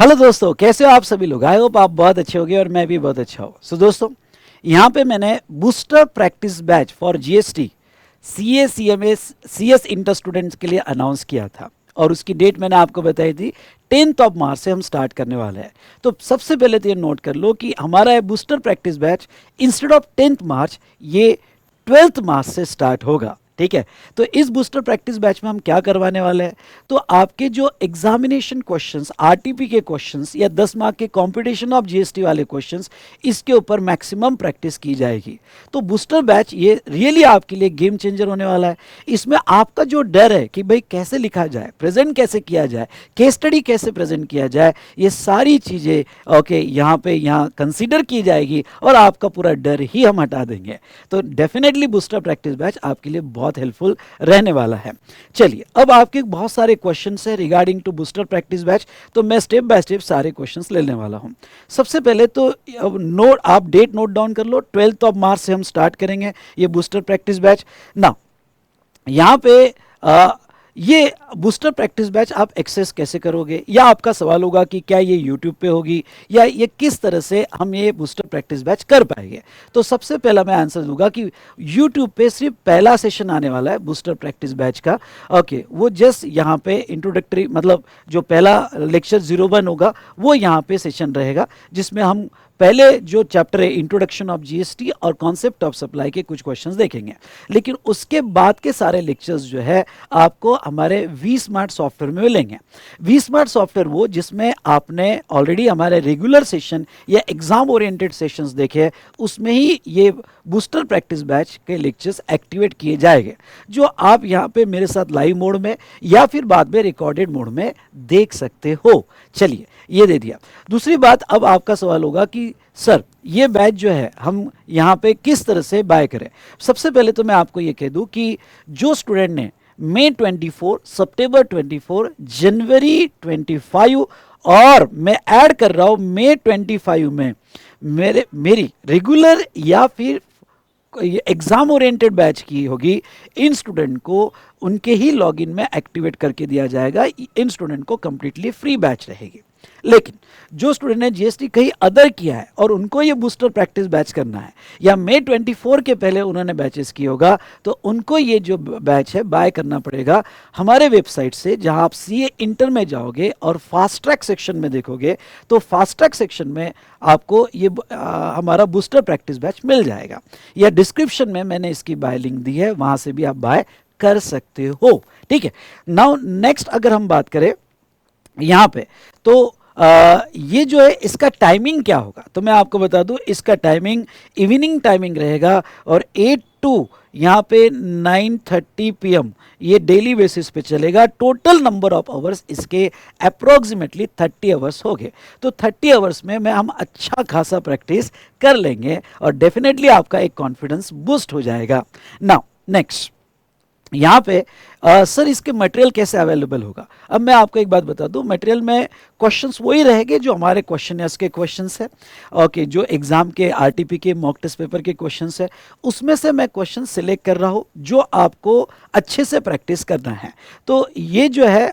Hello दोस्तों, कैसे हो आप सभी लोग। आई होप आप बहुत अच्छे होंगे और मैं भी बहुत अच्छा हूँ। सो दोस्तों, यहाँ पे मैंने booster practice batch for GST CA CMS CS inter students के लिए अनाउंस किया था और उसकी डेट मैंने आपको बताई थी 10 मार्च से हम स्टार्ट करने वाले हैं। तो सबसे पहले तो ये नोट कर लो कि हमारा booster practice batch instead of 10 मार्च ये 12 मार्च से स्टार्ट होगा। ठीक है, तो इस बूस्टर प्रैक्टिस बैच में हम क्या करवाने वाले हैं, तो आपके जो एग्जामिनेशन क्वेश्चंस आरटीपी के क्वेश्चंस या 10 मार्क के कंपटीशन ऑफ जीएसटी वाले क्वेश्चंस, इसके ऊपर मैक्सिमम प्रैक्टिस की जाएगी। तो बूस्टर बैच ये रियली आपके लिए गेम चेंजर होने वाला है। इसमें आपका जो डर है कि भाई कैसे लिखा जाए, प्रेजेंट कैसे किया जाए, केस स्टडी कैसे प्रेजेंट किया जाए, ये सारी चीज़ें ओके यहाँ कंसीडर की जाएगी और आपका पूरा डर ही हम हटा देंगे। तो डेफिनेटली बूस्टर प्रैक्टिस बैच आपके लिए बहुत हेल्पफुल रहने वाला है। चलिए, अब आपके बहुत सारे क्वेश्चंस है regarding to booster practice batch, तो मैं स्टेप बाय स्टेप सारे क्वेश्चंस लेने वाला हूं। सबसे पहले तो नोट आप डेट नोट डाउन कर लो, 12 मार्च से हम स्टार्ट करेंगे ये बूस्टर प्रैक्टिस बैच। ना यहाँ पे ये बूस्टर प्रैक्टिस बैच आप एक्सेस कैसे करोगे, या आपका सवाल होगा कि क्या ये यूट्यूब पे होगी या ये किस तरह से हम ये बूस्टर प्रैक्टिस बैच कर पाएंगे। तो सबसे पहला मैं आंसर दूंगा कि यूट्यूब पे सिर्फ पहला सेशन आने वाला है बूस्टर प्रैक्टिस बैच का। ओके, वो जस्ट यहाँ पे इंट्रोडक्टरी मतलब जो पहला लेक्चर 01 होगा वो यहाँ पे सेशन रहेगा, जिसमें हम पहले जो चैप्टर है इंट्रोडक्शन ऑफ जीएसटी और कॉन्सेप्ट ऑफ सप्लाई के कुछ क्वेश्चंस देखेंगे। लेकिन उसके बाद के सारे लेक्चर्स जो है आपको हमारे वी स्मार्ट सॉफ्टवेयर में मिलेंगे। वी स्मार्ट सॉफ्टवेयर वो जिसमें आपने ऑलरेडी हमारे रेगुलर सेशन या एग्जाम ओरिएंटेड सेशंस देखे, उसमें ही ये बूस्टर प्रैक्टिस बैच के लेक्चर्स एक्टिवेट किए जाएंगे, जो आप यहाँ पे मेरे साथ लाइव मोड में या फिर बाद में रिकॉर्डेड मोड में देख सकते हो। चलिए, ये दे दिया। दूसरी बात, अब आपका सवाल होगा कि सर ये बैच जो है हम यहाँ पे किस तरह से बाय करें। सबसे पहले तो मैं आपको ये कह दूं कि जो स्टूडेंट ने मई 24, सितंबर 24, जनवरी 25 और मैं ऐड कर रहा हूँ मई 25 में मेरी रेगुलर या फिर एग्जाम ओरिएंटेड बैच की होगी, इन स्टूडेंट को उनके ही लॉगिन में एक्टिवेट करके दिया जाएगा। इन स्टूडेंट को कंप्लीटली फ्री बैच रहेगी। लेकिन जो स्टूडेंट ने जीएसटी कहीं अदर किया है और उनको ये बूस्टर प्रैक्टिस बैच करना है, या मई 24 के पहले उन्होंने बैचेस किया होगा, तो उनको ये जो बैच है बाय करना पड़ेगा हमारे वेबसाइट से। जहां आप सीए इंटर में जाओगे और फास्ट ट्रैक सेक्शन में देखोगे, तो फास्ट ट्रैक सेक्शन में आपको ये हमारा बूस्टर प्रैक्टिस बैच मिल जाएगा, या डिस्क्रिप्शन में मैंने इसकी बाय लिंक दी है, वहां से भी आप बाय कर सकते हो। ठीक है, नाउ नेक्स्ट अगर हम बात करें यहाँ पे, तो ये जो है इसका टाइमिंग क्या होगा, तो मैं आपको बता दूं इसका टाइमिंग इवनिंग टाइमिंग रहेगा और 8 टू यहाँ पे 9:30 PM ये डेली बेसिस पे चलेगा। टोटल नंबर ऑफ आवर्स इसके अप्रोक्सीमेटली 30 आवर्स हो गए। तो 30 आवर्स में हम अच्छा खासा प्रैक्टिस कर लेंगे और डेफिनेटली आपका एक कॉन्फिडेंस बूस्ट हो जाएगा। नाउ नेक्स्ट, यहाँ पे सर इसके मटेरियल कैसे अवेलेबल होगा। अब मैं आपको एक बात बता दूं, मटेरियल में क्वेश्चंस वही रहेंगे जो हमारे क्वेश्चनर्स के क्वेश्चंस है। ओके, जो एग्जाम के आरटीपी के मॉक टेस्ट पेपर के क्वेश्चंस है, उसमें से मैं क्वेश्चन सिलेक्ट कर रहा हूँ जो आपको अच्छे से प्रैक्टिस करना है। तो ये जो है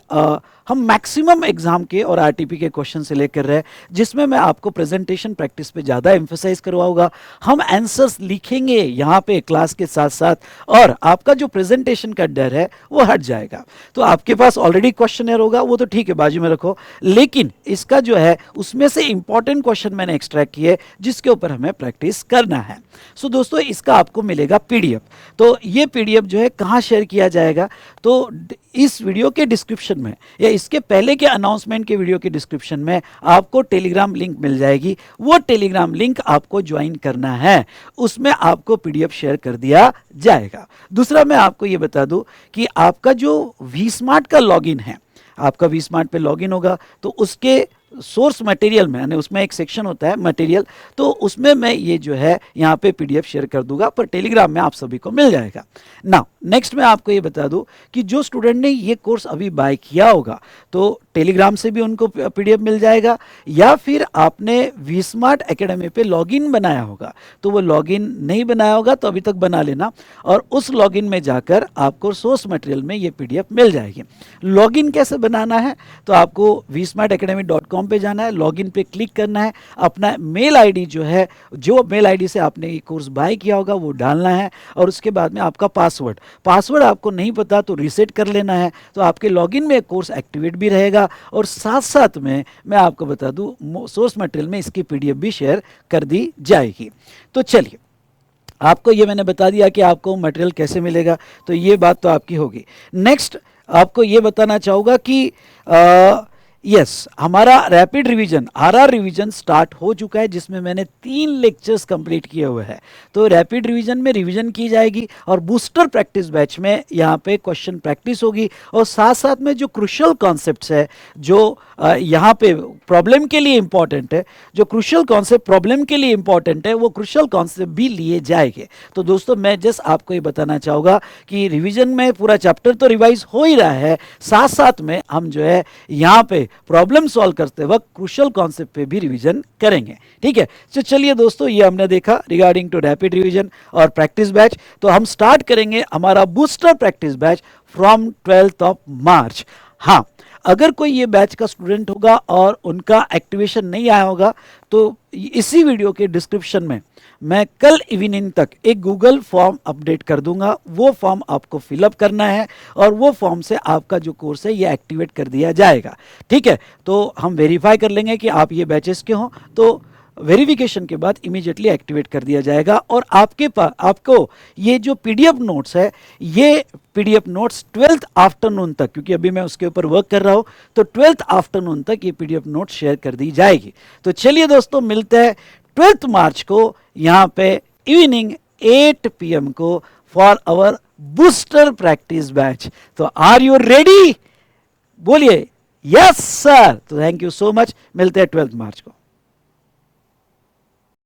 हम मैक्सिमम एग्जाम के और आरटीपी के क्वेश्चन सिलेक्ट कर रहे हैं, जिसमें मैं आपको प्रेजेंटेशन प्रैक्टिस पे ज़्यादा एम्फेसाइज करवाऊंगा। हम आंसर्स लिखेंगे यहाँ पे क्लास के साथ साथ, और आपका जो प्रेजेंटेशन का डर है वो हट जाएगा। तो आपके पास ऑलरेडी क्वेश्चनर होगा, वो तो ठीक है, बाजू में रखो, लेकिन इसका जो है उसमें से इंपॉर्टेंट क्वेश्चन मैंने एक्सट्रैक्ट किए जिसके ऊपर हमें प्रैक्टिस करना है। सो दोस्तों, इसका आपको मिलेगा पीडीएफ। तो ये पीडीएफ जो है कहाँ शेयर किया जाएगा, तो इस वीडियो के डिस्क्रिप्शन में या इसके पहले के अनाउंसमेंट के वीडियो के डिस्क्रिप्शन में आपको टेलीग्राम लिंक मिल जाएगी। वो टेलीग्राम लिंक आपको ज्वाइन करना है, उसमें आपको पीडीएफ शेयर कर दिया जाएगा। दूसरा मैं आपको ये बता दूं कि आपका जो वी स्मार्ट का लॉगिन है, आपका वी स्मार्ट पे लॉगिन होगा तो उसके सोर्स मटेरियल में, यानी उसमें एक सेक्शन होता है मटेरियल, तो उसमें मैं ये जो है यहाँ पे पीडीएफ शेयर कर दूंगा, पर टेलीग्राम में आप सभी को मिल जाएगा। नाउ नेक्स्ट मैं आपको ये बता दूं कि जो स्टूडेंट ने ये कोर्स अभी बाय किया होगा तो टेलीग्राम से भी उनको पीडीएफ मिल जाएगा, या फिर आपने वी स्मार्ट एकेडमी पे लॉगिन बनाया होगा, तो वो लॉगिन नहीं बनाया होगा तो अभी तक बना लेना, और उस लॉगिन में जाकर आपको सोर्स मटेरियल में ये पीडीएफ मिल जाएगी। लॉगिन कैसे बनाना है, तो आपको vsmartacademy.com पे जाना है, लॉगिन पे क्लिक करना है, अपना मेल आईडी जो है, जो मेल आईडी से आपने ये कोर्स बाय किया होगा वो डालना है, और उसके बाद में आपका पासवर्ड आपको नहीं पता तो रीसेट कर लेना है, तो आपके लॉगिन में कोर्स एक्टिवेट भी रहेगा, और साथ साथ में मैं आपको बता दूं सोर्स मटेरियल में इसकी पीडीएफ भी शेयर कर दी जाएगी। तो चलिए, आपको ये मैंने बता दिया कि आपको मटेरियल कैसे मिलेगा, तो ये बात तो आपकी होगी। नेक्स्ट आपको ये बताना चाहूँगा कि यस, हमारा rapid revision RR revision start हो चुका है, जिसमें मैंने 3 लेक्चर्स कंप्लीट किए हुए हैं। तो रैपिड रिवीजन में रिवीजन की जाएगी, और बूस्टर प्रैक्टिस बैच में यहाँ पे क्वेश्चन प्रैक्टिस होगी, और साथ साथ में जो क्रुशियल कॉन्सेप्ट्स है, जो यहाँ पे प्रॉब्लम के लिए इंपॉर्टेंट है, जो क्रुशियल कॉन्सेप्ट प्रॉब्लम के लिए इंपॉर्टेंट है, वो क्रुशियल कॉन्सेप्ट भी लिए जाएंगे। तो दोस्तों, मैं जस्ट आपको ये बताना चाहूँगा कि रिवीजन में पूरा चैप्टर तो रिवाइज हो ही रहा है, साथ साथ में हम जो है यहाँ पे प्रॉब्लम सॉल्व करते वक्त क्रुशियल कॉन्सेप्ट पे भी रिवीजन करेंगे। ठीक है, तो चलिए दोस्तों, ये हमने देखा रिगार्डिंग टू रैपिड रिवीजन और प्रैक्टिस बैच। तो हम स्टार्ट करेंगे हमारा बूस्टर प्रैक्टिस बैच फ्रॉम 12 मार्च। हाँ, अगर कोई ये बैच का स्टूडेंट होगा और उनका एक्टिवेशन नहीं आया होगा, तो इसी वीडियो के डिस्क्रिप्शन में मैं कल इवनिंग तक एक गूगल फॉर्म अपडेट कर दूंगा। वो फॉर्म आपको फिलअप करना है, और वो फॉर्म से आपका जो कोर्स है ये एक्टिवेट कर दिया जाएगा। ठीक है, तो हम वेरीफाई कर लेंगे कि आप ये बैचेस के हों, तो वेरिफिकेशन के बाद इमीडिएटली एक्टिवेट कर दिया जाएगा, और आपके पास आपको ये जो पीडीएफ नोट्स है, ये पीडीएफ नोट्स 12th आफ्टरनून तक, क्योंकि अभी मैं उसके ऊपर वर्क कर रहा हूं, तो 12th आफ्टरनून तक ये पीडीएफ नोट्स शेयर कर दी जाएगी। तो चलिए दोस्तों, मिलते हैं 12th मार्च को यहाँ पे इवनिंग 8 PM को for our booster practice batch. तो आर यू रेडी? बोलिए यस सर। तो थैंक यू सो मच, मिलते हैं 12th मार्च को।